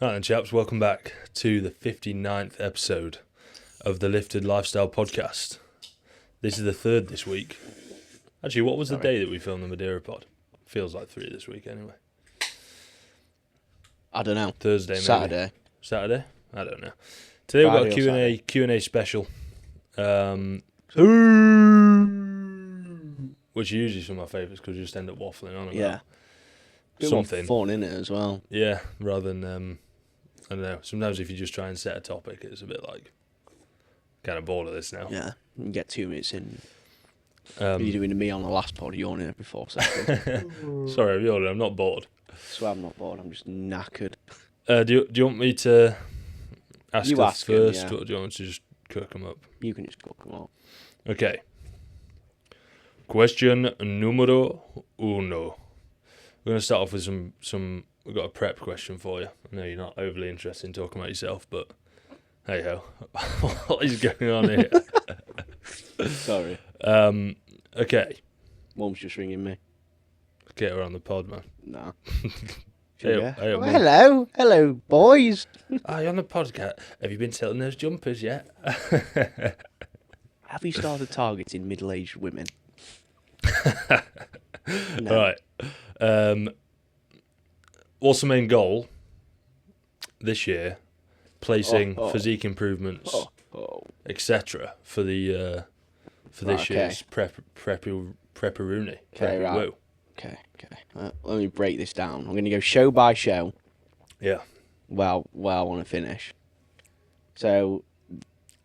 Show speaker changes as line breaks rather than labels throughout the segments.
Right then, chaps, welcome back to the 59th episode of the Lifted Lifestyle Podcast. This is the third this week. Actually, what was the day that we filmed the Madeira pod? Feels like 3 this week anyway.
I don't know.
Thursday, maybe.
Saturday?
I don't know. Today we've got a
Friday or
Q&A special. Which are usually some of my favourites because you just end up waffling on about
Yeah.
something.
Fun in it as well.
Yeah, rather than, I don't know, sometimes if you just try and set a topic, it's a bit like, kind of bored of this now.
Yeah. You can get 2 minutes in. You're doing to me on the last pod, you're on it every 4 seconds.
Sorry, I'm not bored.
So I'm not bored, I'm just knackered.
Do you want me to ask
You
us
ask him,
first,
yeah.
or do you want me to just cook them up?
You can just cook them up.
Okay. Question numero uno. We're going to start off with some. We've got a prep question for you. I know you're not overly interested in talking about yourself, but hey ho, what is going on here?
Sorry.
Okay.
Mum's just ringing me.
Get her on the pod, man.
Nah.
Hey, hey,
Oh,
Mum.
hello, boys.
Are you on the podcast? Have you been tilting those jumpers yet?
Have you started targeting middle-aged women? No.
Right. What's the main goal this year? Placing physique improvements, etc. for the for this
Right,
year's prepperoonie.
Okay, right.
Whoa.
Okay. Let me break this down. I'm going to go show by show.
Yeah.
Well, I want to finish. So,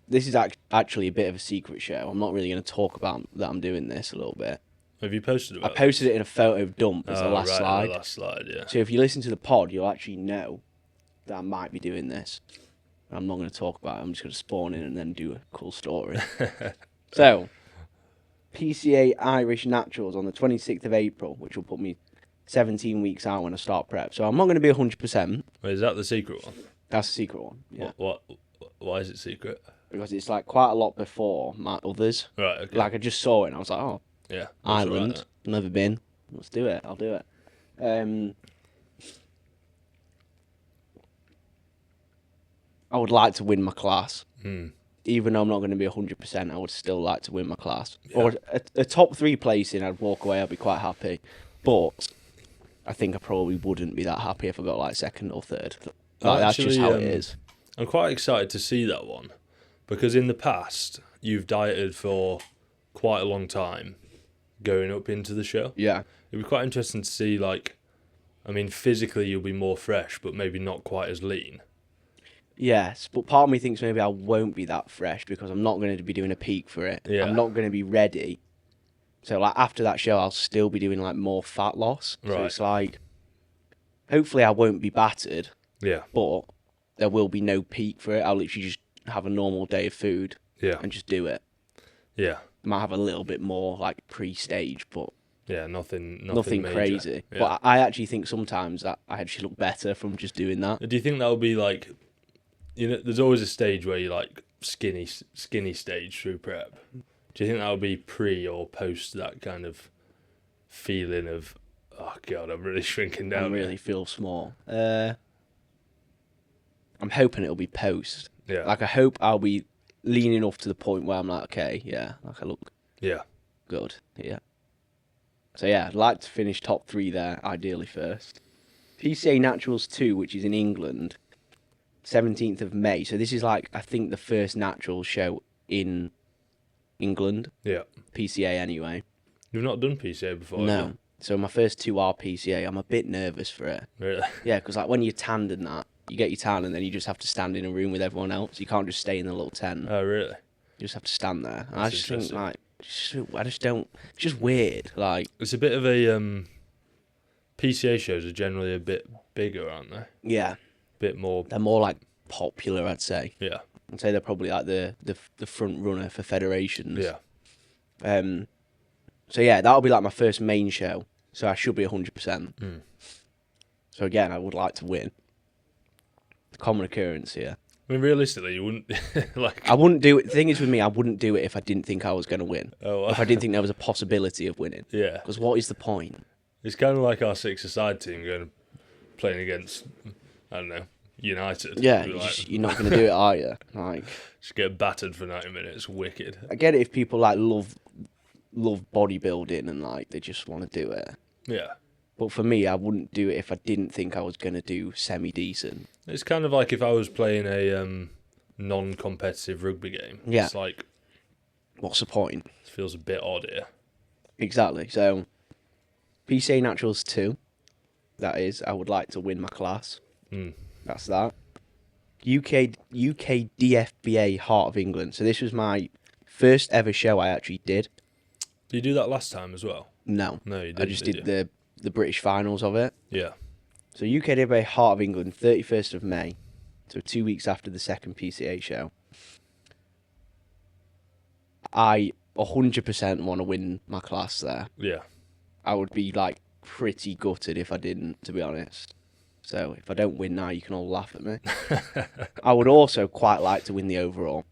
this is actually a bit of a secret show. I'm not really going to talk about that I'm doing this a little bit.
Have you posted about
I posted it in a photo dump as the last
right,
slide.
The last slide, yeah.
So if you listen to the pod, you'll actually know that I might be doing this. I'm not going to talk about it. I'm just going to spawn in and then do a cool story. So, PCA Irish Naturals on the 26th of April, which will put me 17 weeks out when I start prep. So I'm not going to be 100%.
Wait, is that the secret one?
That's a secret one. Yeah.
What? Why is it secret?
Because it's like quite a lot before my others.
Right. Okay.
Like I just saw it and I was like, oh,
yeah.
Ireland,
Right,
never been. Let's do it. I'll do it. I would like to win my class. Even though I'm not going to be 100%, I would still like to win my class.
Yeah.
Or a top 3 placing, I'd walk away, I'd be quite happy. But I think I probably wouldn't be that happy if I got like 2nd or 3rd. Like, that's just how it is.
I'm quite excited to see that one because in the past you've dieted for quite a long time going up into the show.
Yeah.
It'd be quite interesting to see, like, I mean, physically you'll be more fresh, but maybe not quite as lean.
Yes, but part of me thinks maybe I won't be that fresh because I'm not going to be doing a peak for it.
Yeah.
I'm not going to be ready. So, like, after that show, I'll still be doing, like, more fat loss. So
Right.
it's like, hopefully I won't be battered,
Yeah.
but there will be no peak for it. I'll literally just have a normal day of food
Yeah.
and just do it.
Yeah.
Might have a little bit more, like, pre-stage, but
Yeah. Nothing major.
crazy.
Yeah.
But I actually think sometimes that I actually look better from just doing that.
Do you think that'll be like, you know, there's always a stage where you're like skinny stage through prep. Do you think that'll be pre or post that kind of feeling of, oh God, I'm really shrinking down?
I really feel small. I'm hoping it'll be post.
Yeah.
Like, I hope I'll be lean enough to the point where I'm like, okay, yeah, like I look
Yeah.
good. Yeah. So, yeah, I'd like to finish top 3 there, ideally first. PCA Naturals 2, which is in England, 17th of May. So this is like, I think, the first Naturals show in England.
Yeah.
PCA anyway.
You've not done PCA before, have
No.
you?
So my first 2 are PCA. I'm a bit nervous for it.
Really?
Yeah, because like when you're tanned and that, you get your tan and then you just have to stand in a room with everyone else. You can't just stay in the little tent.
Oh, really?
You just have to stand there. And I
That's
just think
interesting.
like, I just don't. It's just weird. Like,
It's a bit of a PCA shows are generally a bit bigger, aren't they?
yeah,
Bit more.
they're more like popular. I'd say.
Yeah.
I'd say they're probably like the front runner for federations.
Yeah.
So yeah, that'll be like my first main show. So I should be 100%. So again, I would like to win. Common occurrence here.
I mean, realistically, you wouldn't like.
I wouldn't do it. The thing is with me, I wouldn't do it if I didn't think I was going to win.
Oh,
If I didn't think there was a possibility of winning.
yeah.
Because what is the point?
It's kind of like our six-a-side team going playing against, I don't know, United.
Yeah,
Like,
you're not going to do it, are you? Like,
just get battered for 90 minutes. Wicked.
I get it if people like love bodybuilding and like they just want to do it.
Yeah.
But for me, I wouldn't do it if I didn't think I was going to do semi-decent.
It's kind of like if I was playing a non-competitive rugby game.
Yeah.
It's like,
What's the point?
it feels a bit odd here.
Exactly. So, PCA Naturals 2, that is, I would like to win my class. That's that. UK DFBA Heart of England. So this was my first ever show I actually did.
Did you do that last time as well?
No.
No, you didn't.
I just did the British finals of it.
Yeah.
So UK DFBA Heart of England, 31st of May. So 2 weeks after the second PCA show. I 100% want to win my class there.
Yeah.
I would be like pretty gutted if I didn't, to be honest. So if I don't win now, you can all laugh at me. I would also quite like to win the overall.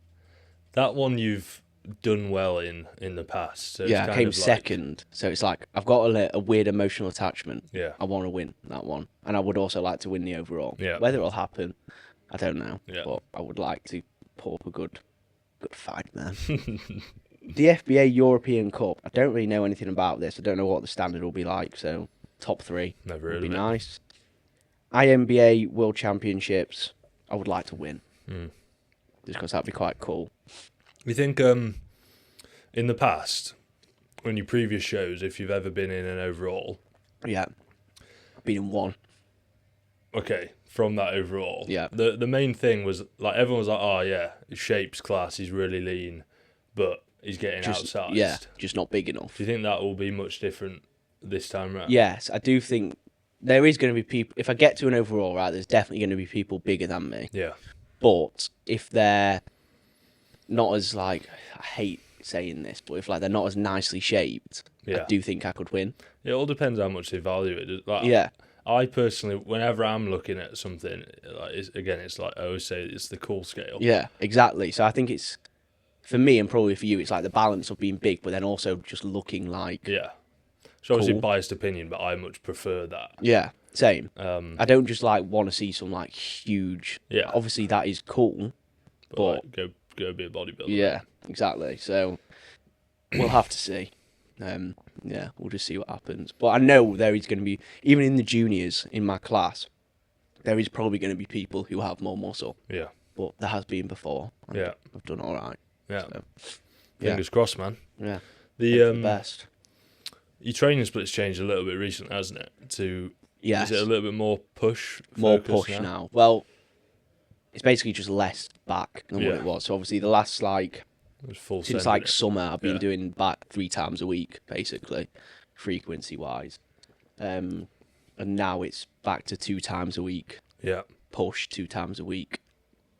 That one you've done well in the past. So
Yeah,
it's
I
kind
came
of like,
second. So it's like I've got a weird emotional attachment.
Yeah.
I want to win that one. And I would also like to win the overall.
Yeah.
Whether it'll happen, I don't know.
Yeah.
But I would like to put up a good fight, man. The FBA European Cup. I don't really know anything about this. I don't know what the standard will be like. So top 3
Never
would
heard
be
of it.
nice. IMBA World Championships. I would like to win. Just because that'd be quite cool.
We think in the past, on your previous shows, if you've ever been in an overall,
Yeah. I've been in one.
okay, from that overall,
Yeah.
the main thing was like everyone was like, oh yeah, his shape's class, he's really lean, but he's getting outsized.
Yeah, just not big enough.
Do you think that will be much different this time round?
Yes, I do think there is going to be people. If I get to an overall, right, there's definitely going to be people bigger than me.
Yeah.
But if they're not as like, I hate saying this, but if like they're not as nicely shaped,
Yeah.
I do think I could win.
It all depends how much they value it. Like,
Yeah.
I personally, whenever I'm looking at something, like it's like I always say, it's the cool scale.
Yeah, exactly. So I think it's for me and probably for you, it's like the balance of being big, but then also just looking like
Yeah. So obviously
Cool.
biased opinion, but I much prefer that.
yeah, same.
Um,
I don't just like want to see some like huge.
Yeah.
Obviously that is cool.
but like, go be a bodybuilder.
Yeah, exactly. So we'll have to see. Yeah, we'll just see what happens. But I know there is going to be, even in the juniors in my class, there is probably going to be people who have more muscle.
Yeah.
But there has been before. And
Yeah.
I've done all right.
Yeah.
So,
Fingers crossed, man.
yeah.
The
Hope for the best.
your training split's changed a little bit recently, hasn't it?
Yes.
Is it a little bit more push?
More
focus
push now. Well, it's basically just less back than what
Yeah.
it was. So obviously the last like
It was full
since
send,
like
innit?
summer, I've been
Yeah.
doing back 3 times a week, basically, frequency wise. And now it's back to 2 times a week,
Yeah.
push 2 times a week,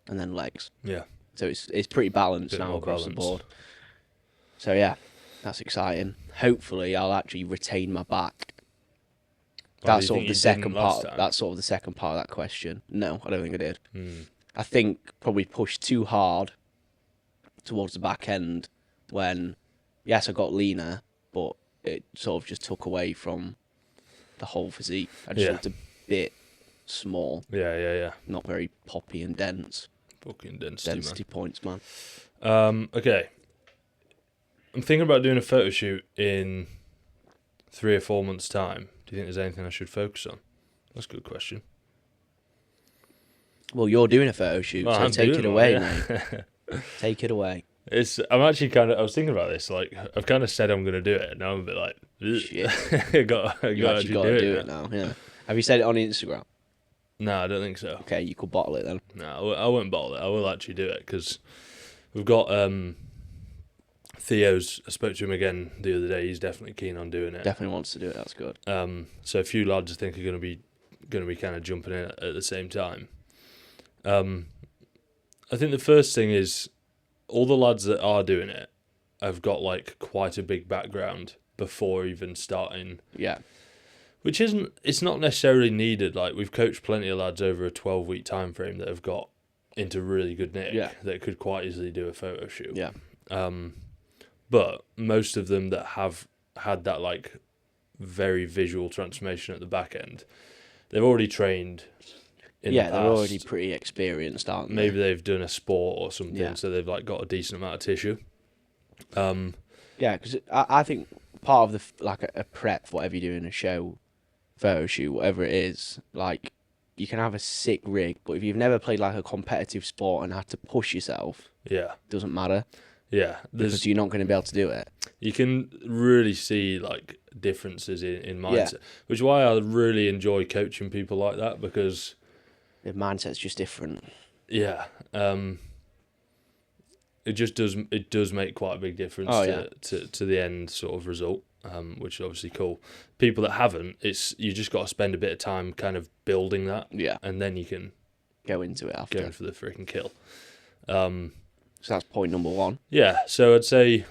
and then legs.
Yeah.
So it's pretty balanced
Bit
now
more
across the
balanced.
board. So yeah, that's exciting. Hopefully, I'll actually retain my back.
Why do
That's
you
sort
think
of the
you
second
didn't last
part.
time?
That's sort of the second part of that question. No, I don't think I did.
Hmm.
I think probably pushed too hard towards the back end when, yes, I got leaner, but it sort of just took away from the whole physique. I just
Yeah.
looked a bit small,
Yeah.
not very poppy and dense.
Fucking density,
Density points, man.
man. Okay. I'm thinking about doing a photo shoot in 3 or 4 months' time. Do you think there's anything I should focus on? That's a good question.
Well, you're doing a photo shoot,
Well,
so
I'm
take it
doing
away,
one,
mate.
yeah.
Take it away.
I'm actually I was thinking about this. Like, I've kind of said I'm going to do it. Now I'm a bit like, ugh.
Shit.
I got
You actually got to do it now. Yeah. Have you said it on Instagram?
No, I don't think so.
Okay, you could bottle it then.
No, I won't bottle it. I will actually do it because we've got Theo's. I spoke to him again the other day. He's definitely keen on doing it.
Definitely wants to do it. That's good.
So a few lads I think are going to be kind of jumping in at the same time. I think the first thing is all the lads that are doing it have got like quite a big background before even starting.
Yeah.
Which it's not necessarily needed. Like, we've coached plenty of lads over a 12-week time frame that have got into really good nick that could quite easily do a photo shoot.
Yeah.
But most of them that have had that like very visual transformation at the back end, they've already trained in
yeah,
the
they're already
past.
pretty experienced, aren't they?
Maybe they've done a sport or something,
Yeah.
so they've like got a decent amount of tissue.
Yeah, because I think part of a prep, whatever you do in a show, photo shoot, whatever it is, like you can have a sick rig, but if you've never played like a competitive sport and had to push yourself,
Yeah,
it doesn't matter
yeah.
because you're not going to be able to do it.
You can really see like differences in
Yeah.
mindset, which is why I really enjoy coaching people like that, because
The mindset's just different.
yeah, it does make quite a big difference
Oh, yeah.
to the end sort of result, which is obviously cool. People that haven't, it's you just got to spend a bit of time kind of building that,
Yeah,
and then you can
go into it after.
go for the freaking kill.
So that's point number one.
Yeah, so I'd say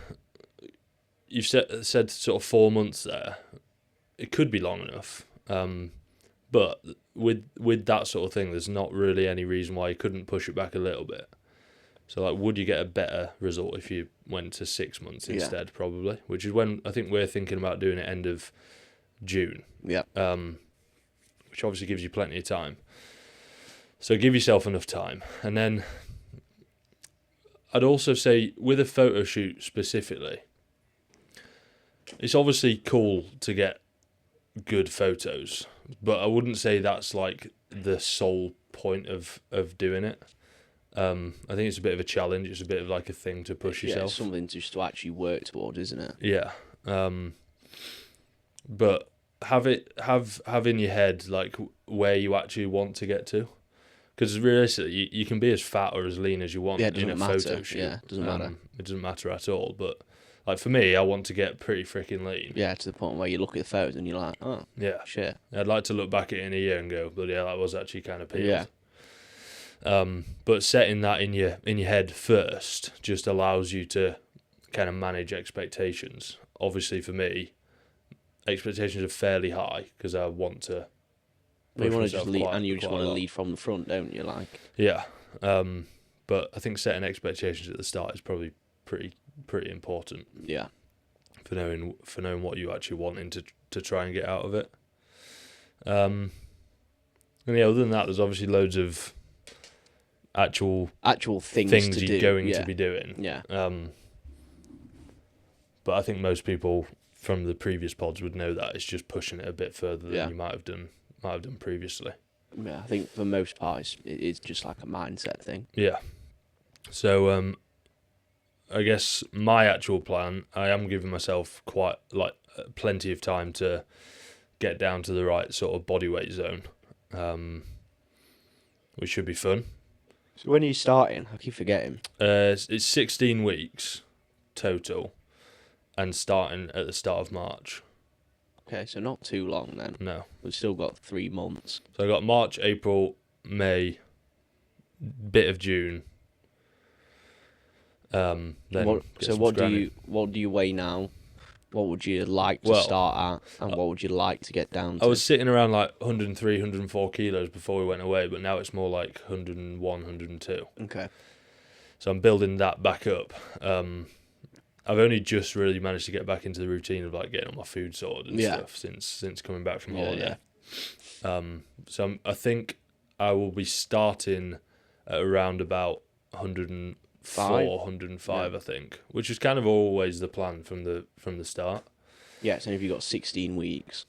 you've said sort of 4 months there. It could be long enough, but with that sort of thing, there's not really any reason why you couldn't push it back a little bit. So, like, would you get a better result if you went to 6 months instead? Probably, which is when I think we're thinking about doing it end of June.
Yeah.
Which obviously gives you plenty of time. So give yourself enough time, and then I'd also say with a photo shoot specifically, it's obviously cool to get good photos, but I wouldn't say that's like the sole point of doing it. I think it's a bit of a challenge. It's a bit of like a thing to push yourself.
It's something just to actually work towards, isn't it?
Yeah. But have in your head like where you actually want to get to, because realistically you can be as fat or as lean as you want in a photo shoot.
Yeah, it doesn't matter.
It doesn't matter at all. But like for me, I want to get pretty freaking lean.
Yeah, to the point where you look at the photos and you're like, oh,
Yeah.
shit.
I'd like to look back at it in a year and go, but yeah, that was actually kind of peeled.
Yeah.
But setting that in your head first just allows you to kind of manage expectations. Obviously, for me, expectations are fairly high because I want to.
You want to
myself
just lead,
quite-
and you just
quite a
want to
lot.
lead from the front, don't you? Like,
Yeah, but I think setting expectations at the start is probably pretty important
yeah,
for knowing what you actually wanting to try and get out of it. And yeah, other than that, there's obviously loads of actual
things to
you're
do.
going
Yeah.
to be doing.
Yeah,
But I think most people from the previous pods would know that it's just pushing it a bit further than you might have done previously.
yeah. I think for the most part, it's just like a mindset thing.
Yeah. So I guess my actual plan, I am giving myself quite like plenty of time to get down to the right sort of body weight zone, which should be fun.
So when are you starting? I keep forgetting.
It's 16 weeks total, and starting at the start of March.
Okay, so not too long then.
No.
We've still got 3 months.
So I got March, April, May, bit of June. Then
What do you weigh now? What would you like to start at, and what would you like to get down to?
I was sitting around like 103, 104 kilos before we went away, but now it's more like 101, 102.
Okay.
So I'm building that back up. I've only just really managed to get back into the routine of like getting all my food sorted and stuff since coming back from holiday. So I think I will be starting at around about 104, 105, I think, which is kind of always the plan from the start.
Yeah, so if you've got 16 weeks,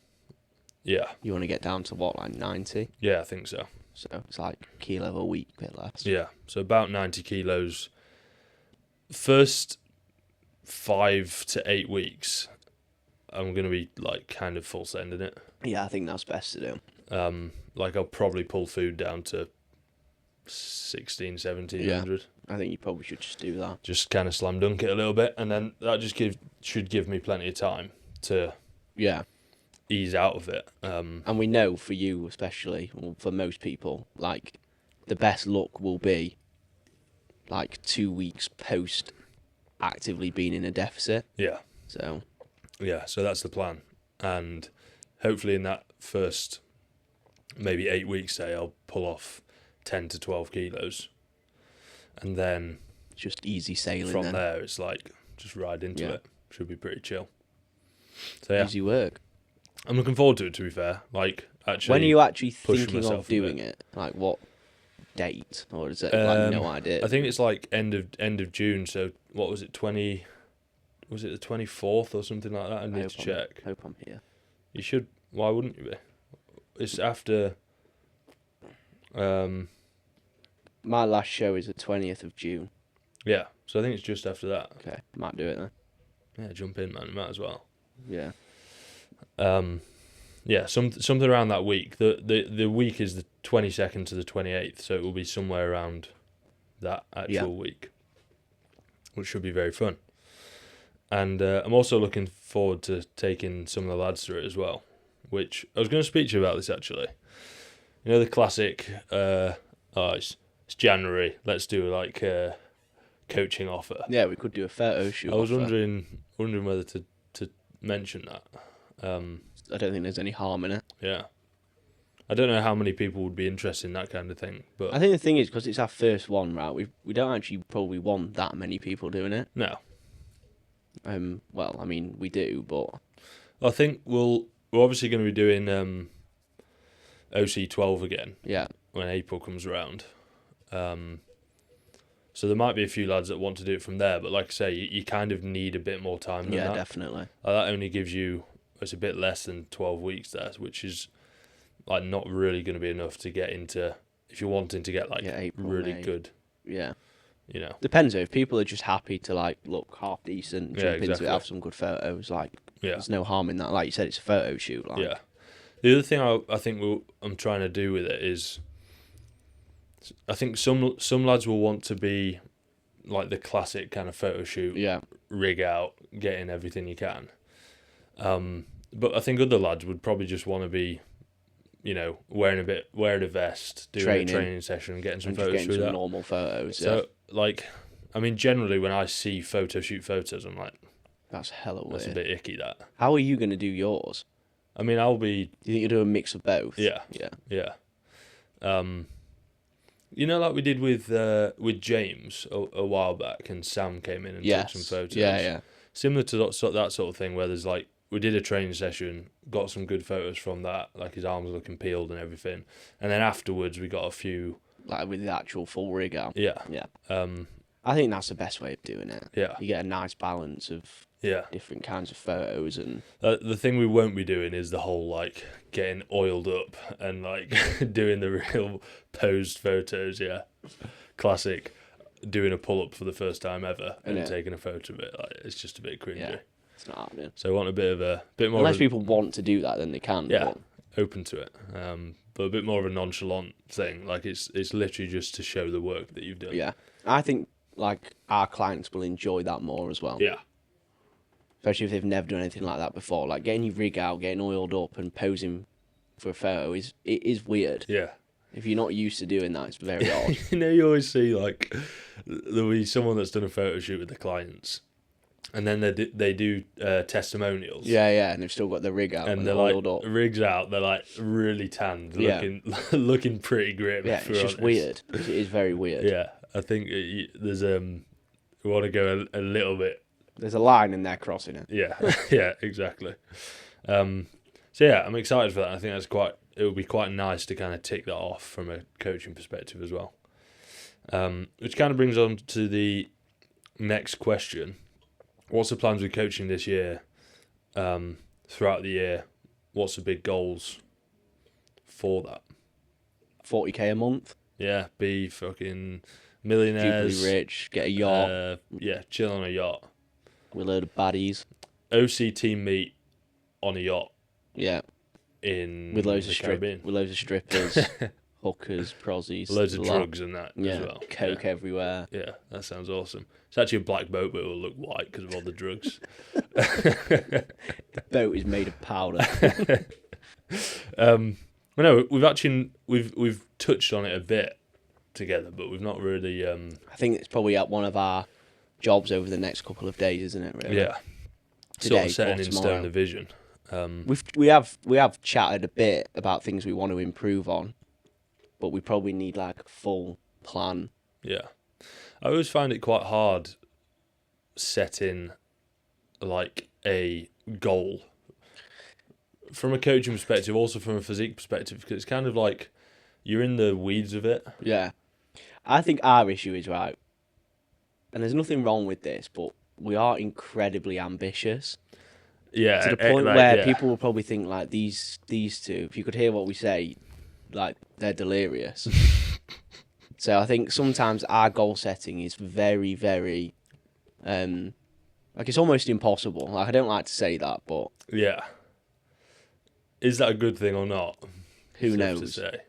Yeah.
you want to get down to what, like 90?
Yeah, I think so.
So it's like a kilo a week, a bit less.
Yeah, so about 90 kilos. First 5 to 8 weeks, I'm going to be like kind of full sending it.
Yeah, I think that's best to do.
Like I'll probably pull food down to 16, 1700.
I think you probably should just do that.
Just kind of slam dunk it a little bit, and then that just should give me plenty of time to ease out of it.
And we know for you especially, or for most people, like the best look will be like 2 weeks post actively being in a deficit.
Yeah.
So
that's the plan. And hopefully in that first maybe 8 weeks, say, I'll pull off 10 to 12 kilos. And then
just easy sailing
from there, it's like just ride into it. Should be pretty chill. So yeah.
Easy work.
I'm looking forward to it, to be fair. Like, actually.
When are you actually
push
thinking of
myself a bit.
doing it? Like what date, or is it like no idea?
I think it's like end of June. So what was it? Was it the 24th or something like that? I need to check.
Hope I'm here.
You should. Why wouldn't you be? It's after.
My last show is the 20th of June.
Yeah, so I think it's just after that.
Okay, might do it then.
Yeah, jump in, man. You might as well.
Yeah.
Yeah, something around that week. The week is the 22nd to the 28th, so it will be somewhere around that actual week, which should be very fun. And I'm also looking forward to taking some of the lads through it as well, which I was going to speak to you about this actually. You know the classic, it's January, let's do like a coaching offer.
Yeah, we could do a photo shoot.
I was
offer.
wondering whether to mention that.
I don't think there's any harm in it.
Yeah. I don't know how many people would be interested in that kind of thing, but
I think the thing is, because it's our first one, right, we don't actually probably want that many people doing it.
no.
Well, I mean, we do, but
I think we're obviously going to be doing OC12 again
yeah,
when April comes around. So there might be a few lads that want to do it from there, but like I say, you kind of need a bit more time than that.
definitely.
That only gives you, it's a bit less than 12 weeks there, which is like not really going to be enough to get into, if you're wanting to get like
April,
really
May.
good,
Yeah.
you know.
Depends though. If people are just happy to like look half decent,
Yeah,
jump into
exactly.
it, have some good photos, like
Yeah.
there's no harm in that. Like you said, it's a photo shoot. Like,
Yeah. The other thing I think I'm trying to do with it is, I think some lads will want to be like the classic kind of photo shoot,
yeah,
rig out, get in everything you can. But I think other lads would probably just want to be, you know, wearing a vest, doing a training session, getting some
and just
photos
getting
through
some
that.
normal photos.
So like, I mean, generally when I see photo shoot photos, I'm like,
that's hella weird.
that's a bit icky. That.
How are you going to do yours?
I mean, I'll be.
Do you think you'll do a mix of both?
Yeah.
Yeah.
Yeah. You know, like we did with James a while back, and Sam came in and took some photos.
Yeah.
Similar to that sort of thing, where there's like, we did a training session, got some good photos from that, like his arms looking peeled and everything, and then afterwards we got a few.
Like with the actual full rig out.
Yeah.
Yeah. I think that's the best way of doing it.
Yeah.
You get a nice balance of different kinds of photos and.
The thing we won't be doing is the whole like getting oiled up and like doing the real posed photos. Yeah, classic. Doing a pull up for the first time ever and taking a photo of it. Like, it's just a bit cringy.
Yeah, it's not happening.
So I want a bit more.
Unless people want to do that, then they can.
Yeah,
but
open to it. But a bit more of a nonchalant thing. Like it's literally just to show the work that you've done.
Yeah, I think like our clients will enjoy that more as well.
Yeah.
Especially if they've never done anything like that before. Like getting your rig out, getting oiled up, and posing for a photo is weird.
Yeah.
If you're not used to doing that, it's very odd.
You know, you always see like there'll be someone that's done a photo shoot with the clients, and then they do testimonials.
Yeah, and they've still got the rig out
and they're
oiled
like
up.
rigs out. They're like really tanned, looking pretty grim.
Yeah, it's just weird. It is very weird.
Yeah, I think there's we want to go a little bit.
There's a line and they're crossing it.
Yeah, yeah, exactly. So yeah, I'm excited for that. I think it would be quite nice to kind of tick that off from a coaching perspective as well. Which kind of brings on to the next question. What's the plans with coaching this year? Throughout the year, what's the big goals for that?
40k a month.
Yeah, be fucking millionaires.
Stupidly rich, get a yacht.
Chill on a yacht.
With a load of baddies.
OC team meet on a yacht.
Yeah.
With loads of Caribbean.
With loads of strippers, hookers, prosies.
Loads of drugs and that as well.
Coke everywhere.
Yeah, that sounds awesome. It's actually a black boat, but it will look white because of all the drugs.
The boat is made of powder.
No, we've touched on it a bit together, but we've not really.
I think it's probably at one of our jobs over the next couple of days, isn't it? Really?
Yeah.
Today,
sort of setting in
tomorrow.
stone the vision.
We have chatted a bit about things we want to improve on, but we probably need like a full plan.
Yeah, I always find it quite hard setting like a goal from a coaching perspective, also from a physique perspective, because it's kind of like you're in the weeds of it.
Yeah. I think our issue is, right, and there's nothing wrong with this, but we are incredibly ambitious.
Yeah,
To the point
like,
where
yeah.
people will probably think, like, these two, if you could hear what we say, like, they're delirious. So I think sometimes our goal setting is very, very, like, it's almost impossible. Like, I don't like to say that, but
Yeah. Is that a good thing or not?
who
Tough
knows?
to say.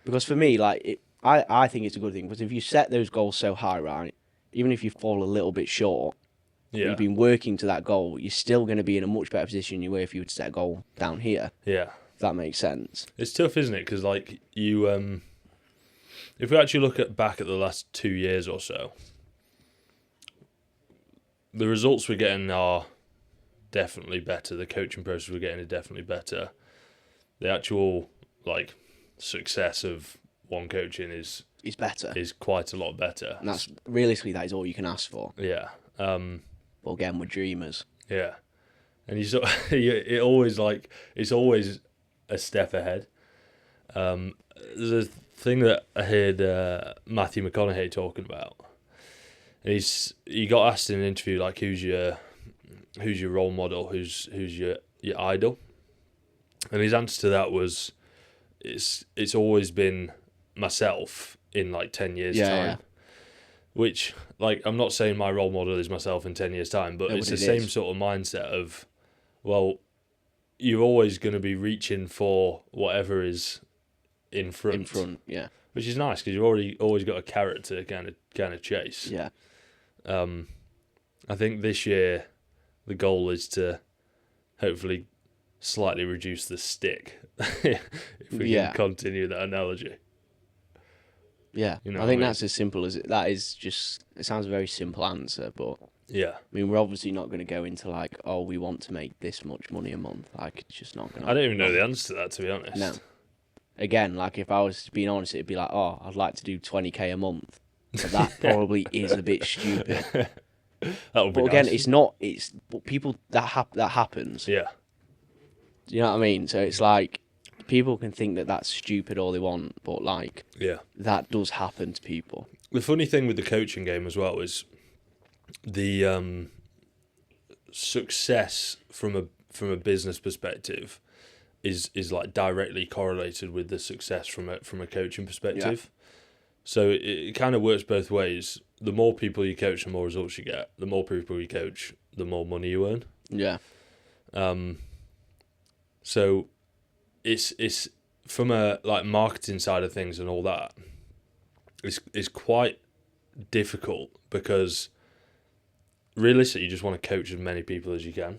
Because for me, like, I think it's a good thing. Because if you set those goals so high, right, even if you fall a little bit short,
Yeah.
you've been working to that goal, you're still going to be in a much better position you were if you were to set a goal down here.
Yeah.
If that makes sense.
It's tough, isn't it? Because, like, you, if we actually look back at the last 2 years or so, the results we're getting are definitely better. The coaching process we're getting is definitely better. The actual, like, success of one coaching is
Better.
Is quite a lot better.
And that's realistically, that is all you can ask for.
Yeah.
But again, we're dreamers.
Yeah. And you sort it always, like, it's always a step ahead. There's a thing that I heard Matthew McConaughey talking about. And he got asked in an interview, like, who's your role model, who's your idol, and his answer to that was, it's always been myself in, like, 10 years time.
Yeah.
Which, like, I'm not saying my role model is myself in 10 years time, but it's the same sort of mindset of, well, you're always going to be reaching for whatever is in front.
In front, yeah.
Which is nice because you've always got a carrot to kind of chase.
Yeah.
I think this year the goal is to hopefully slightly reduce the stick, if we can continue that analogy.
Yeah,
You know
I think
what I mean?
that's as simple as it. That is just. It sounds a very simple answer, but
Yeah.
I mean, we're obviously not going to go into like, oh, we want to make this much money a month. Like, it's just not going to.
I don't even know the answer to that, to be honest.
No. Again, like, if I was being honest, it'd be like, oh, I'd like to do 20k a month. But that probably is a bit stupid.
That would be
But again,
nice.
it's not. It's but people that happens.
Yeah.
Do you know what I mean? So it's like people can think that that's stupid all they want, but like
Yeah.
that does happen to people.
The funny thing with the coaching game as well is the success from a business perspective is like directly correlated with the success from a coaching perspective. So it kind of works both ways. The more people you coach, the more results you get. The more people you coach, the more money you earn.
Yeah.
So it's from a like marketing side of things and all that. It's quite difficult because realistically you just want to coach as many people as you can.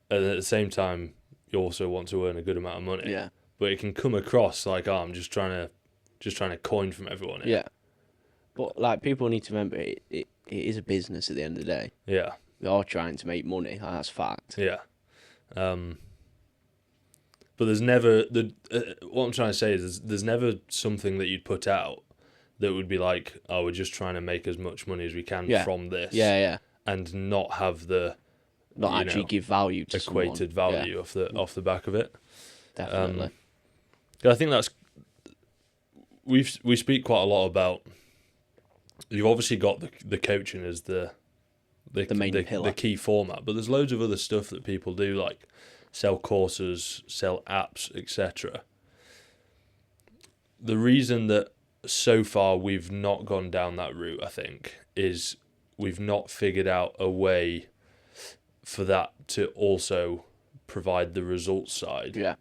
And at the same time you also want to earn a good amount of money.
Yeah.
But it can come across like, oh, I'm just trying to coin from everyone.
Yeah. But like people need to remember it is a business at the end of the day.
Yeah.
We are trying to make money. That's fact.
Yeah. But there's never what I'm trying to say is there's never something that you'd put out that would be like, oh, we're just trying to make as much money as we can from this.
Yeah, yeah.
And not have the
Not actually give value to
equated
someone.
value off the back of it.
Definitely.
I think that's we speak quite a lot about. You've obviously got the coaching as the
main pillar,
the key format, but there's loads of other stuff that people do, like sell courses, sell apps, etc. The reason that so far we've not gone down that route, I think, is we've not figured out a way for that to also provide the results side.
Yeah.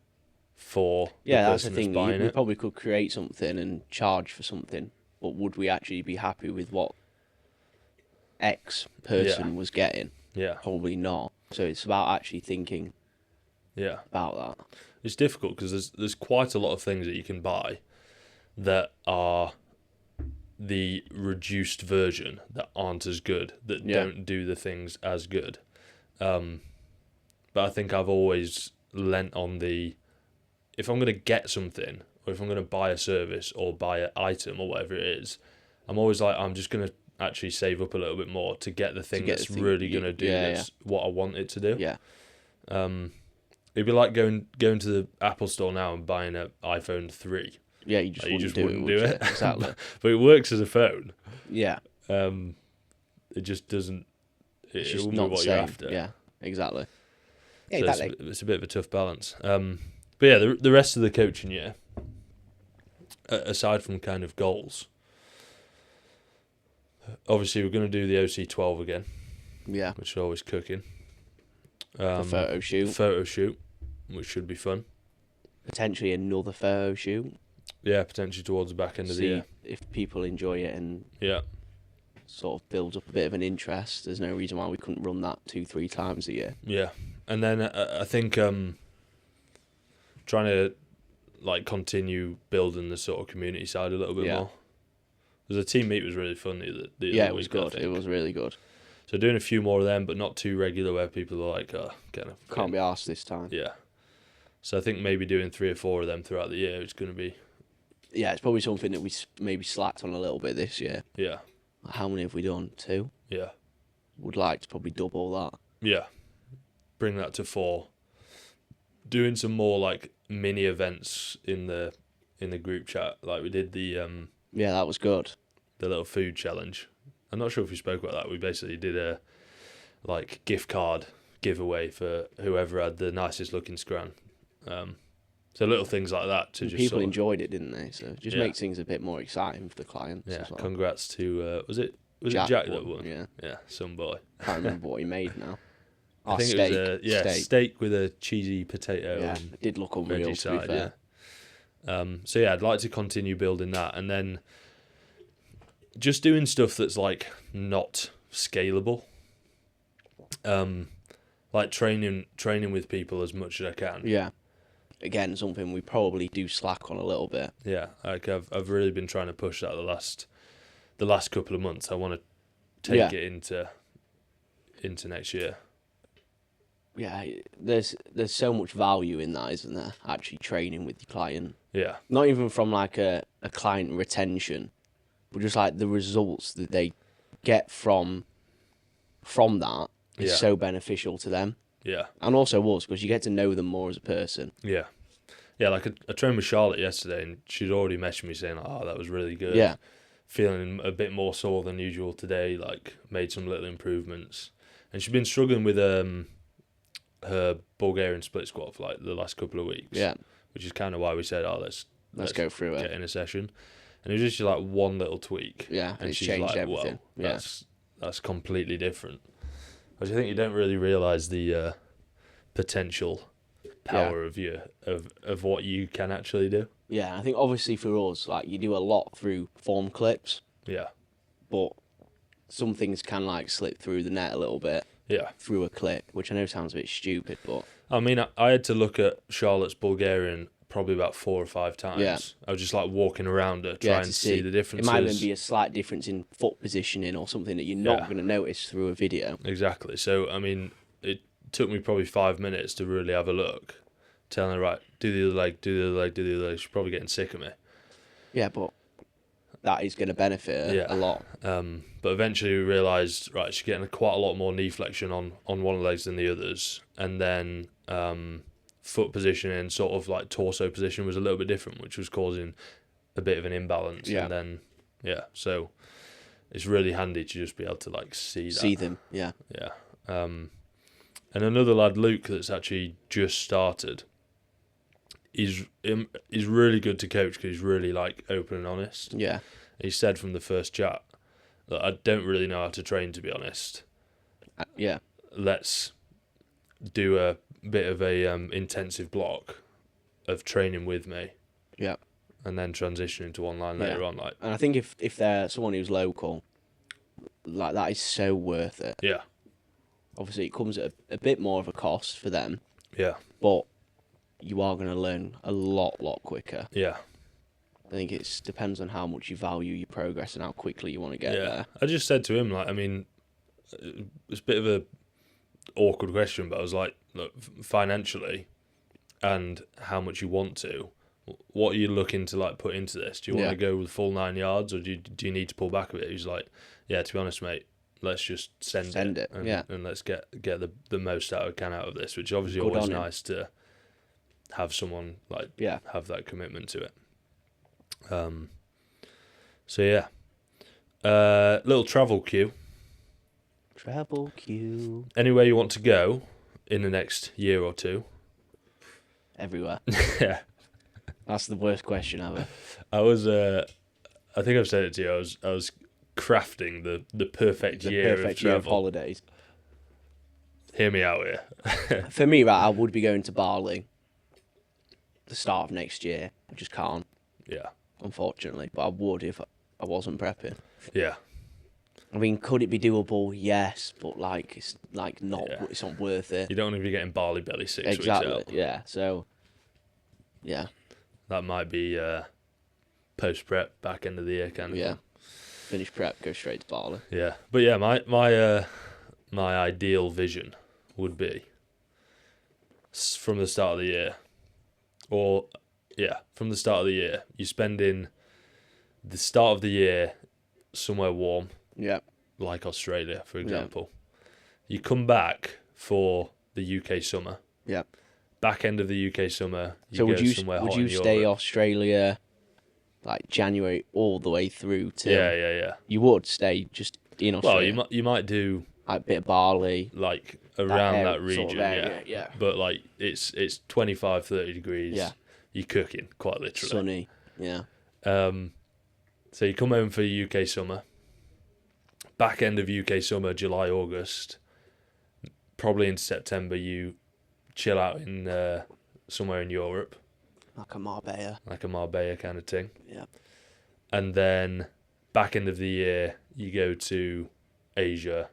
For
that's the
person
thing.
that's buying
We
it.
probably could create something and charge for something, but would we actually be happy with what X person was getting?
Yeah.
Probably not. So it's about actually thinking about that.
It's difficult because there's quite a lot of things that you can buy that are the reduced version that aren't as good, that don't do the things as good. But I think I've always lent on if I'm going to get something, or if I'm going to buy a service or buy an item or whatever it is, I'm always like, I'm just going to actually save up a little bit more to get the thing that's really going to do what I want it to do.
Yeah.
It'd be like going to the Apple store now and buying an iPhone 3.
Yeah, you just,
Like,
wouldn't, do it, would you? Exactly.
But it works as a phone.
Yeah.
It just doesn't.
It's
It
just
won't
not
be
the
what you're
same.
after.
Yeah, exactly. Yeah,
So
exactly.
it's a bit of a tough balance. But yeah, the rest of the coaching year, aside from kind of goals, obviously we're going to do the OC12 again,
Yeah,
which is always cooking.
the photo shoot.
Photo shoot, which should be fun.
Potentially another photo shoot.
Yeah, potentially towards the back end of the
See
year.
if people enjoy it and
Yeah,
sort of builds up a bit of an interest. There's no reason why we couldn't run that 2-3 times a year.
yeah. And then I think trying to like continue building the sort of community side a little bit more. Because the team meet was really fun the
Yeah,
other
it was
week,
good. It was really good.
So doing a few more of them, but not too regular, where people are like, oh,
Can't be arsed this time.
Yeah. So I think maybe doing 3 or 4 of them throughout the year is going to be.
Yeah, it's probably something that we maybe slacked on a little bit this year.
Yeah.
How many have we done? 2?
Yeah.
Would like to probably double that.
Yeah. Bring that to 4. Doing some more like mini events in the group chat, like we did the
Yeah, that was good.
the little food challenge. I'm not sure if we spoke about that. We basically did a like gift card giveaway for whoever had the nicest looking scran. So little things like that to
And
just
people enjoyed it, didn't they? So it just
Yeah.
makes things a bit more exciting for the clients
Yeah.
as well.
Congrats to was it Jack that won?
Yeah.
Yeah, some boy.
Can't remember what he made now.
I think
steak.
it was steak with a cheesy potato.
Yeah,
And
it did look unreal,
veggie
to be
side,
fair.
yeah. So yeah, I'd like to continue building that, and then just doing stuff that's like not scalable. Like training with people as much as I can.
Yeah. Again, something we probably do slack on a little bit.
Yeah, like I've really been trying to push that the last couple of months. I want to take it into next year.
Yeah, there's so much value in that, isn't there? Actually training with your client.
Yeah.
Not even from like a client retention, but just like the results that they get from that is so beneficial to them.
Yeah.
And also us, because you get to know them more as a person.
Yeah. Yeah, like I trained with Charlotte yesterday, and she'd already messaged me saying, "Oh, that was really good."
Yeah.
Feeling a bit more sore than usual today. Like made some little improvements, and she's been struggling with her Bulgarian split squat for like the last couple of weeks.
Yeah.
Which is kind of why we said, "Oh, let's
go through
get
it."
in a session," and it was just like one little tweak.
Yeah,
and
it's
she's
changed
like,
everything.
"Whoa, that's completely different." Which I think you don't really realise the potential power of what you can actually do.
Yeah, I think obviously for us, like you do a lot through form clips,
Yeah.
but some things can like slip through the net a little bit
Yeah.
through a clip, which I know sounds a bit stupid, but
I mean, I had to look at Charlotte's Bulgarian probably about 4 or 5 times.
Yeah.
I was just like walking around her, trying to see the differences.
It might even be a slight difference in foot positioning or something that you're not going to notice through a video.
Exactly. So, I mean, it took me probably 5 minutes to really have a look. Telling her, right, do the other leg, do the other leg, do the other leg. She's probably getting sick of me.
Yeah, but that is going to benefit her a lot.
But eventually we realised, right, she's getting quite a lot more knee flexion on one of the legs than the others. And then foot position and sort of like torso position was a little bit different, which was causing a bit of an imbalance.
Yeah.
And then, so it's really handy to just be able to like see that.
See them, yeah.
Yeah. And another lad, Luke, that's actually just started, he's really good to coach because he's really like open and honest.
Yeah.
He said from the first chat that I don't really know how to train, to be honest.
Yeah.
Let's do a bit of a intensive block of training with me.
Yeah.
And then transition into online later on. Like,
and I think if they're someone who's local, like that is so worth it.
Yeah.
Obviously, it comes at a bit more of a cost for them.
Yeah.
But you are going to learn a lot quicker.
Yeah.
I think it depends on how much you value your progress and how quickly you want to get there.
I just said to him, like, I mean, it's a bit of a awkward question, but I was like, look, financially and how much you want to, what are you looking to like put into this? Do you want to go with full 9 yards, or do you need to pull back a bit? He's like, yeah, to be honest, mate, let's just send it. And let's get the most out of this, which is obviously always nice to have someone like have that commitment to it. So yeah, little travel queue.
Travel queue.
Anywhere you want to go in the next year or two?
Everywhere.
Yeah.
That's the worst question ever.
I think I've said it to you. I was crafting the perfect year of travel.
Year of holidays.
Hear me out here.
For me, right, I would be going to Bali the start of next year. I just can't,
Yeah.
unfortunately. But I would if I wasn't prepping.
Yeah.
I mean, could it be doable? Yes, but like it's like not.
Yeah.
It's not worth it.
You don't want to be getting Bali belly 6 weeks
Exactly.
out.
Yeah. So. Yeah.
That might be post prep, back end of the year kind of thing.
Finish prep, go straight to Bali.
Yeah. But yeah, my ideal vision would be from the start of the year, from the start of the year, you spend in the start of the year somewhere warm.
Yeah.
Like Australia, for example. Yeah. You come back for the UK summer.
Yeah.
Back end of the UK summer,
so
would you
stay Australia like January all the way through to?
Yeah.
You would stay just in Australia.
Well, you might do
like a bit of Bali,
like around that region,
sort of area, yeah.
But like it's 25, 30 degrees.
Yeah.
You're cooking quite literally.
Sunny, yeah.
So you come home for the UK summer. Back end of UK summer, July, August, probably into September, you chill out in somewhere in Europe.
Like a Marbella.
Like a Marbella kind of thing.
Yeah.
And then back end of the year, you go to Asia,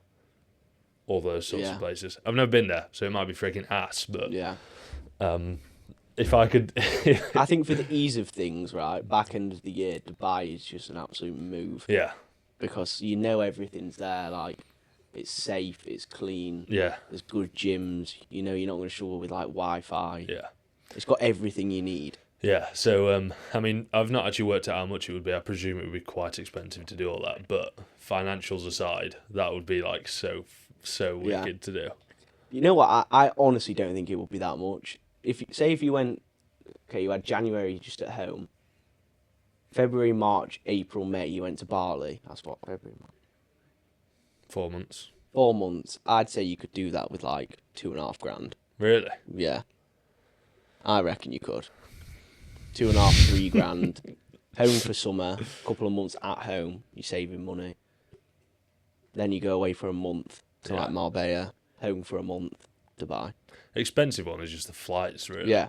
all those sorts of places. I've never been there, so it might be freaking ass, but if I could...
I think for the ease of things, right, back end of the year, Dubai is just an absolute move.
Yeah.
Because you know everything's there, like, it's safe, it's clean.
Yeah.
There's good gyms. You know, you're not going to struggle with, like, Wi-Fi.
Yeah.
It's got everything you need.
Yeah, so, I mean, I've not actually worked out how much it would be. I presume it would be quite expensive to do all that, but financials aside, that would be, like, so wicked to do.
You know what? I honestly don't think it would be that much. If you went, okay, you had January just at home, February, March, April, May, you went to Bali. That's what, February, March.
4 months.
4 months. I'd say you could do that with like $2,500.
Really?
Yeah. I reckon you could. 2.5, $3,000. Home for summer, couple of months at home, you're saving money. Then you go away for a month to like Marbella, home for a month, Dubai.
Expensive one is just the flights, really.
Yeah.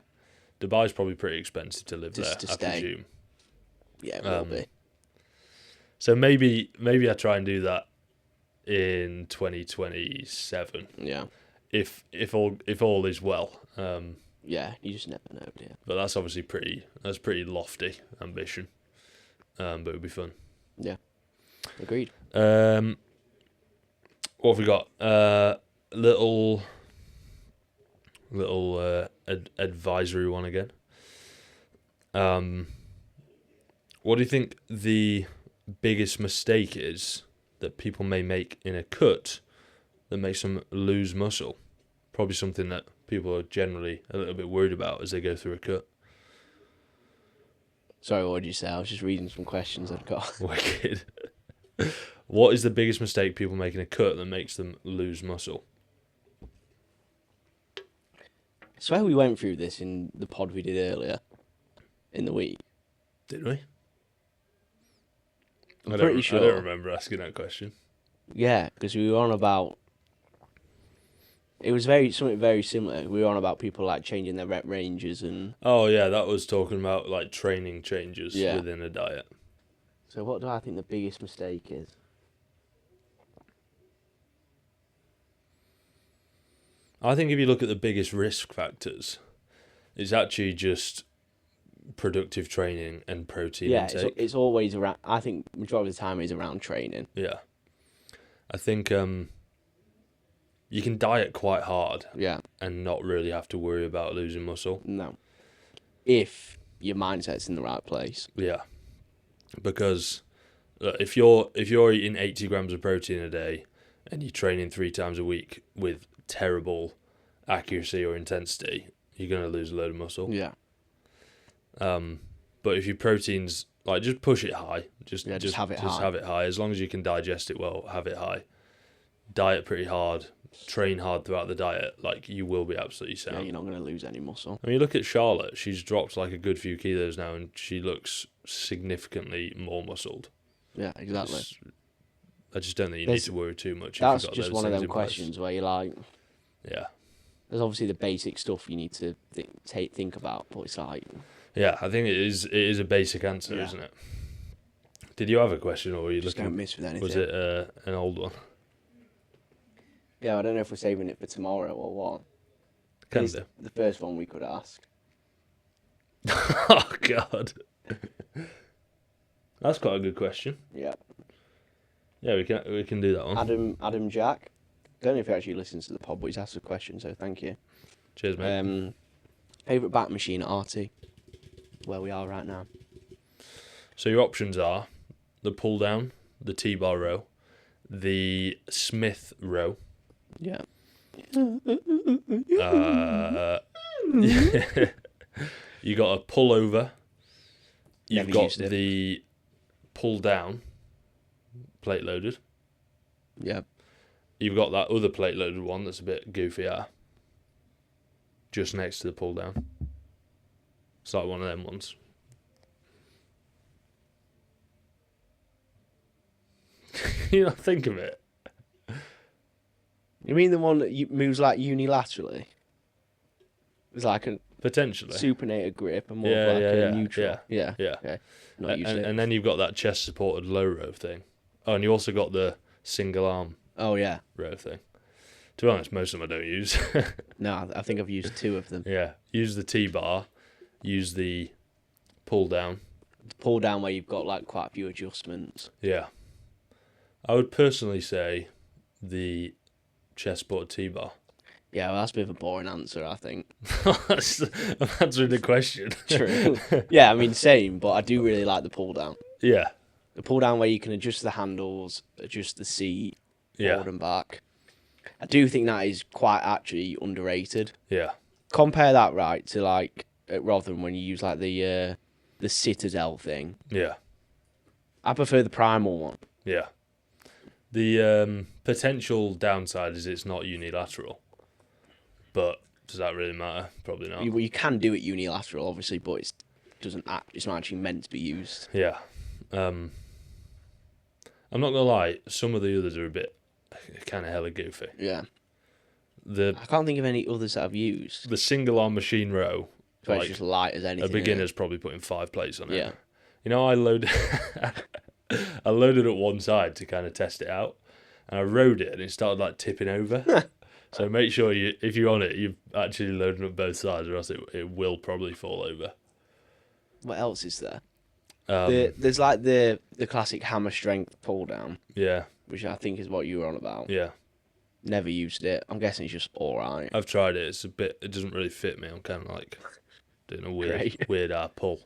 Dubai's probably pretty expensive to live
Just
there,
to stay.
I presume.
Yeah, it will be.
So maybe I try and do that in 2027.
Yeah.
If all is well.
Yeah, you just never know, do you?
But that's obviously pretty lofty ambition. But it would be fun.
Yeah. Agreed.
What have we got? Little advisory one again. What do you think the biggest mistake is that people may make in a cut that makes them lose muscle? Probably something that people are generally a little bit worried about as they go through a cut.
Sorry, what did you say? I was just reading some questions I've got.
Wicked. What is the biggest mistake people make in a cut that makes them lose muscle?
I swear we went through this in the pod we did earlier in the week.
Did we?
I'm pretty sure.
I don't remember asking that question.
Yeah, because we were on about... It was something very similar. We were on about people like changing their rep ranges and...
Oh yeah, that was talking about like training changes within a diet.
So what do I think the biggest mistake is?
I think if you look at the biggest risk factors, it's actually just productive training and protein intake.
Yeah, it's always around... I think majority of the time it's around training.
Yeah. I think you can diet quite hard and not really have to worry about losing muscle.
No. If your mindset's in the right place.
Yeah. Because if you're eating 80 grams of protein a day and you're training 3 times a week with terrible accuracy or intensity, you're going to lose a load of muscle.
Yeah.
But if your protein's like, just push it high. Just
have it high.
Just have it high. As long as you can digest it well, have it high. Diet pretty hard. Train hard throughout the diet. Like, you will be absolutely sound.
Yeah, you're not going to lose any muscle.
I mean, look at Charlotte. She's dropped like a good few kilos now, and she looks significantly more muscled.
Yeah, exactly.
I just don't think you need to worry too much.
That's
if you've got
just
those
one of
things
them
in place.
questions where you're like,
Yeah.
there's obviously the basic stuff you need to think about, but it's like...
Yeah, I think it is a basic answer, isn't it? Did you have a question, or were you
just
looking?
Don't miss with anything.
Was it an old one?
Yeah, I don't know if we're saving it for tomorrow or what.
Can
It's
do.
the first one we could ask.
Oh God. That's quite a good question.
Yeah.
Yeah, we can do that one.
Adam Jack. Don't know if he actually listens to the pod, but he's asked a question, so thank you.
Cheers, mate.
Favourite back machine at RT? Where we are right now.
So your options are the pull down, the T-bar row, the Smith row.
Yeah.
You got a pull over. You've
Never
got
used it.
the pull down, plate loaded.
Yeah.
You've got that other plate loaded one that's a bit goofier, just next to the pull down. It's like one of them ones. You know, think of it.
You mean the one that moves like unilaterally? It's like a
Potentially.
supinated grip and more
Yeah,
of like
yeah,
a
yeah,
neutral. Yeah.
Yeah.
Okay. Not used it.
And then you've got that chest supported low row thing. Oh, and you also got the single arm
Oh yeah.
row thing. To be honest, most of them I don't use.
No, I think I've used 2 of them.
Yeah. Use the T-bar. Use the pull down.
The pull down where you've got like quite a few adjustments.
Yeah. I would personally say the chest supported T-bar.
Yeah, well, that's a bit of a boring answer, I think.
I'm answering the question.
True. Yeah, I mean, same, but I do really like the pull down.
Yeah.
The pull down where you can adjust the handles, adjust the seat, forward and back. I do think that is quite actually underrated.
Yeah.
Compare that, right, to like at Rotherham when you use like the Citadel thing.
Yeah.
I prefer the Primal one.
Yeah. The potential downside is it's not unilateral. But does that really matter? Probably not.
You can do it unilateral, obviously, but it's not actually meant to be used.
Yeah. I'm not gonna lie, some of the others are a bit kind of hella goofy.
Yeah.
The
I can't think of any others that I've used.
the single arm machine row,
So it's just light as anything.
a beginner's probably putting 5 plates on it.
Yeah.
You know, I loaded it one side to kind of test it out, and I rode it and it started like tipping over. So make sure if you're on it, you're actually loading up both sides, or else it will probably fall over.
What else is there?
Um,
There's like the classic hammer strength pull down,
yeah,
which I think is what you were on about.
yeah.
Never used it. I'm guessing it's just all right.
I've tried it. It's a bit. It doesn't really fit me. I'm kind of like doing a weird pull.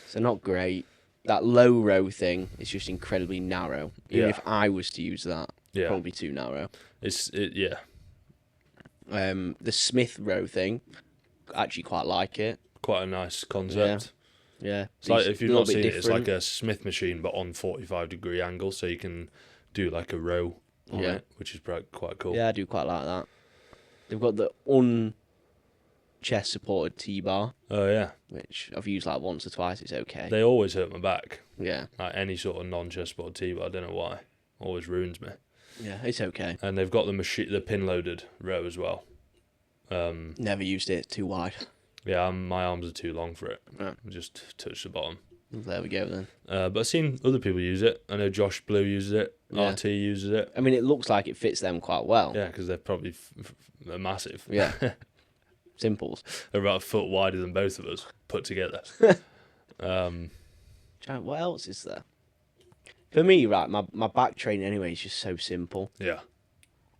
So not great. That low row thing is just incredibly narrow. Even
Yeah.
if I was to use that,
Yeah,
probably too narrow.
yeah.
The Smith row thing, actually quite like it.
Quite a nice concept.
Yeah.
It's like, if you've not seen it, it's
different.
like a Smith machine, but on 45-degree angle, so you can do like a row on it, which is quite cool.
Yeah, I do quite like that. They've got the chest supported T-bar,
Oh yeah.
which I've used like once or twice. It's okay.
They always hurt my back.
Yeah.
Like any sort of non-chest supported T-bar, I don't know why. Always ruins me.
Yeah, it's okay.
And they've got the pin loaded row as well.
Never used it. It's too wide.
Yeah, my arms are too long for it.
Yeah.
I just touch the bottom.
There we go then.
But I've seen other people use it. I know Josh Blue uses it.
Yeah.
RT uses it.
I mean, it looks like it fits them quite well.
Yeah, because they're probably they're massive.
Yeah. Simples.
They're about a foot wider than both of us put together.
What else is there? For me, right, my back training anyway is just so simple.
Yeah.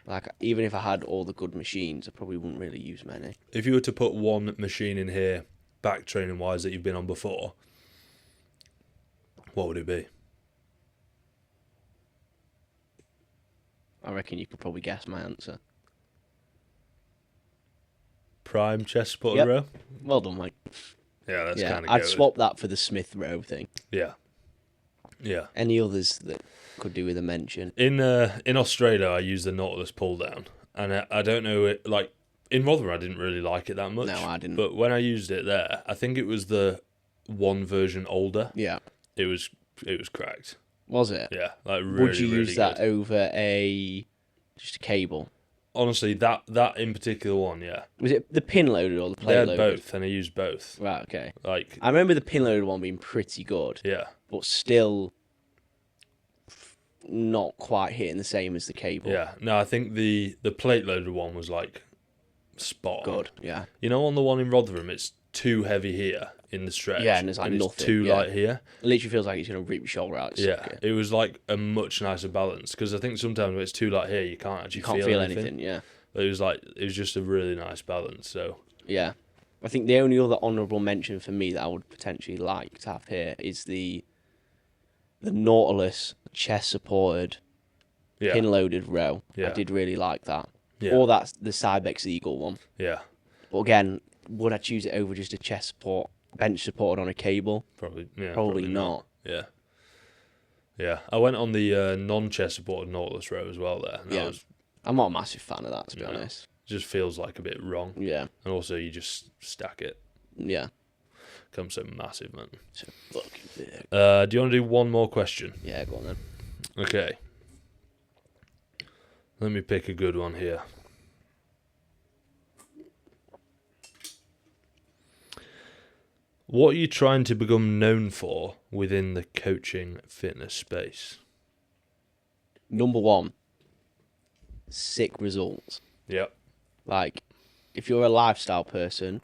Like, even if I had all the good machines, I probably wouldn't really use many.
If you were to put one machine in here, back training wise, that you've been on before, what would it be?
I reckon you could probably guess my answer.
Prime chest supported
Yep.
row.
Well done, mate.
Yeah, that's
Yeah,
kind of
I'd swap that for the Smith row thing.
Yeah. Yeah.
Any others that could do with a mention?
In Australia, I used the Nautilus pull down, and I don't know it like in Rotherham I didn't really like it that much.
No, I didn't.
But when I used it there, I think it was the one version older.
Yeah.
It was cracked.
Was it?
Yeah, like really.
Would you use
really
that
good.
over just a cable?
Honestly, that in particular one, yeah.
Was it the pin loaded or the
They
plate
had
loaded?
both, and I used both.
Right, okay.
Like,
I remember the pin loaded one being pretty good,
yeah,
but still not quite hitting the same as the cable.
yeah. No, I think the plate loaded one was like spot on.
Good, yeah.
You know, on the one in Rotherham, it's too heavy here in the stretch.
Yeah, and it's like nothing,
too
yeah.
light here.
It literally feels like it's going to rip your shoulder out.
Yeah, it was like a much nicer balance because I think sometimes when it's too light here, you can't actually
feel anything. Yeah.
But it was just a really nice balance. So
yeah, I think the only other honourable mention for me that I would potentially like to have here is the Nautilus chest supported
yeah,
pin loaded row.
Yeah.
I did really like that.
yeah,
Or that's the Cybex Eagle one.
yeah,
But again, would I choose it over just a chest support, bench supported on a cable?
probably
not.
Yeah. Yeah, I went on the non-chest supported Nautilus row as well there. And
Yeah. I'm not a massive fan of that, to be honest.
Just feels like a bit wrong.
Yeah.
And also you just stack it.
Yeah.
Comes so massive, man.
So fucking big.
Do you want to do one more question?
Yeah, go on then.
Okay. Let me pick a good one here. What are you trying to become known for within the coaching fitness space?
Number one, sick results.
Yep.
Like, if you're a lifestyle person,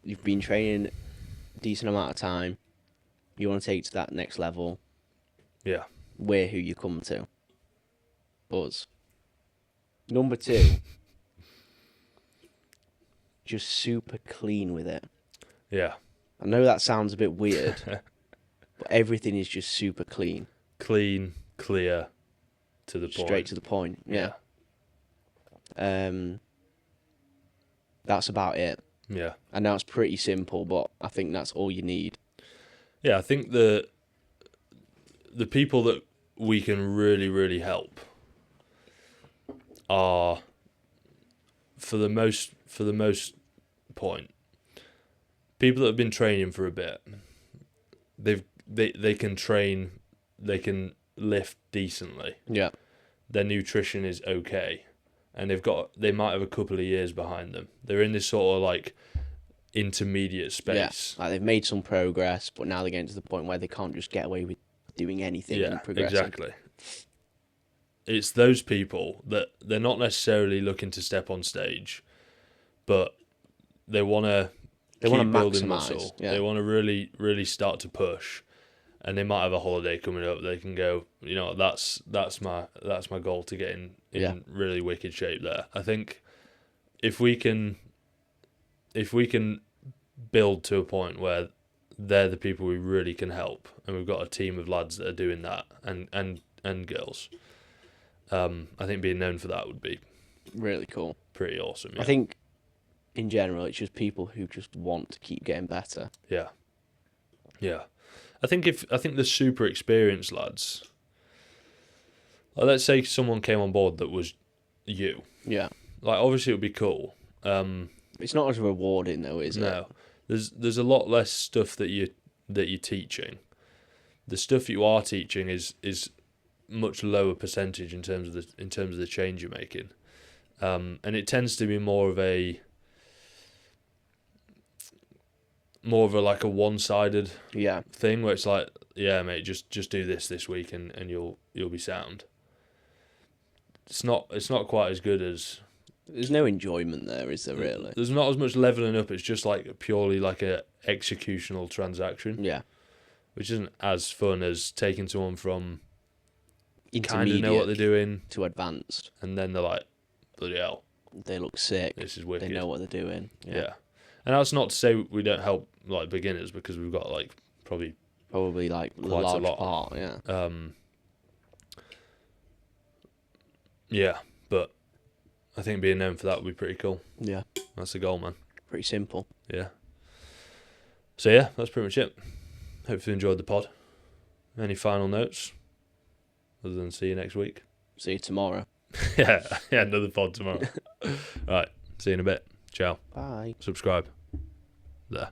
you've been training a decent amount of time, you want to take it to that next level,
Yeah.
we're who you come to. Us. Number two, just super clean with it.
Yeah.
I know that sounds a bit weird, but everything is just super clean.
Clean, clear, to the point.
Straight to the point, yeah. That's about it.
Yeah.
I know it's pretty simple, but I think that's all you need.
Yeah, I think the people that we can really, really help are for the most point people that have been training for a bit. They can train, they can lift decently.
Yeah.
Their nutrition is okay, and they might have a couple of years behind them. They're in this sort of like intermediate space.
Yeah, like they've made some progress, but now they're getting to the point where they can't just get away with doing anything and progressing.
Exactly. It's those people that they're not necessarily looking to step on stage, but they want to keep building muscle.
Yeah.
They want to really, really start to push, and they might have a holiday coming up. They can go, you know, that's my goal to get in really wicked shape there. I think if we can build to a point where they're the people we really can help, and we've got a team of lads that are doing that, and girls, I think being known for that would be
really cool.
Pretty awesome. Yeah.
I think in general it's just people who just want to keep getting better.
Yeah. Yeah. I think the super experienced lads, like let's say someone came on board that was you.
Yeah.
Like obviously it would be cool.
It's not as rewarding though, is it?
No. There's a lot less stuff that you're teaching. The stuff you are teaching is much lower percentage in terms of the change you're making. And it tends to be more of a like a one-sided thing where it's like, yeah, mate, just do this week and you'll be sound. It's not quite as good as.
There's no enjoyment there, is there really?
There's not as much leveling up. It's just like purely like a executional transaction.
Yeah.
Which isn't as fun as taking someone from kind of
intermediate
know what they're doing
to advanced,
and then they're like, bloody hell,
they look sick.
this is wicked.
They know what they're doing.
Yeah. And that's not to say we don't help like beginners, because we've got like probably
like a
quite
large
a lot.
part. Yeah.
Yeah, but I think being known for that would be pretty cool.
Yeah.
That's the goal, man.
Pretty simple.
Yeah. So yeah, that's pretty much it. Hope you enjoyed the pod. Any final notes? Other than see you next week.
See you tomorrow.
yeah, another pod tomorrow. Right, see you in a bit. Ciao.
Bye.
Subscribe. There.